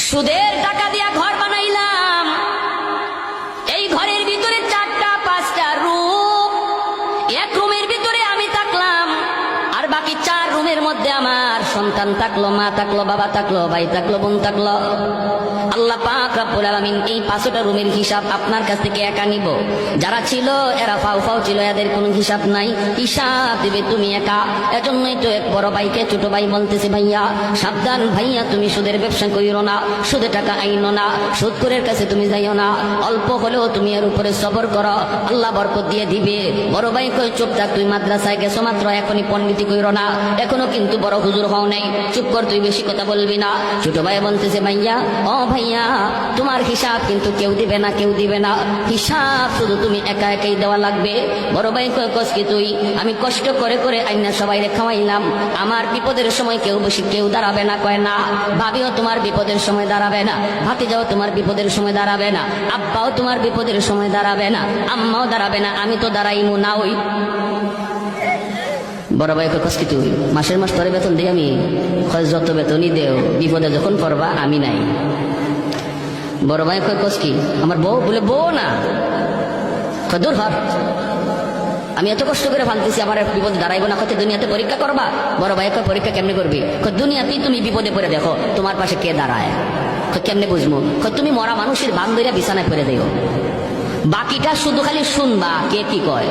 সুদের টাকা দিয়া ঘর বানাইলাম, এই ঘরের ভিতরে 4টা 5টা রুম, এক রুমের ভিতরে আমি থাকলাম, আর বাকি 4 রুমের মধ্যে আমার সন্তান থাকলো, মা থাকলো, বাবা থাকলো, ভাই থাকলো, বোন থাকলো। আল্লাহ পাক রব্বুল আলামিন এই 5টা রুমের হিসাব আপনার কাছ থেকে একা নিব। যারা ছিল এরা ফাও ফাও ছিল, এদের কোনো হিসাব নাই, হিসাব দিবে তুমি একা। এজন্যই তো এক বড় ভাইকে ছোট ভাই বলতেছে, ভাইয়া সাবধান, ভাইয়া তুমি সুদের ব্যবসা করিও না, সুদে টাকা আইনো না, সুদখোরের কাছে তুমি যাইও না, অল্প হলেও তুমি এর উপরে সবর করো, আল্লাহ বরকত দিয়ে দিবে। বড় ভাই কই চুপ থাক, তুই মাদ্রাসায় গেছো মাত্র, এখনই পণ্ডিতি কইরো না, এখনো কিন্তু বড় হুজুর হও নাই, চুপ কর, তুই বেশি কথা বলবি না। ছোট ভাই বলতেছে, ভাইয়া ও ভাইয়া তোমার হিসাব কিন্তু কেউ দিবে না, কেউ দিবে না, হিসাব শুধু তুমি একা একাই দেওয়া লাগবে। বড় ভাই কয় কস কি তুই, আমি কষ্ট করে করে আইনা সবাই খাওয়াইলাম, আমার বিপদের সময় কেউ দাঁড়াবে না। কয় না, ভাবিও তোমার বিপদের সময় দাঁড়াবে না, ভাতিজাও তোমার বিপদের সময় দাঁড়াবে না, আব্বাও তোমার বিপদের সময় দাঁড়াবে না, আম্মাও দাঁড়াবে না, আমি তো দাঁড়াইমু না। ওই বড় ভাই কয় কস কি তুই, মাসের মাস তোরে বেতন দিই আমি? যত বেতনই দেও, বিপদে যখন পড়বা আমি নাই। বড় ভাই কয় কস কি, আমার বউ? বলে বউ না, দূর হর, আমি এত কষ্ট করে ভাঙতেছি, আমার বিপদে দাঁড়াইবো না, কত দুনিয়াতে পরীক্ষা করবা? বড় ভাই কয় পরীক্ষা কেমনে করবি? দুনিয়াতেই তুমি বিপদে পড়ে দেখো তোমার পাশে কে দাঁড়ায়, কেমনে বুঝবো? তুমি মরা মানুষের বান ধরিয়া বিছানায় পড়ে দিও, বাকিটা শুধু খালি শুনবা কে কি কয়।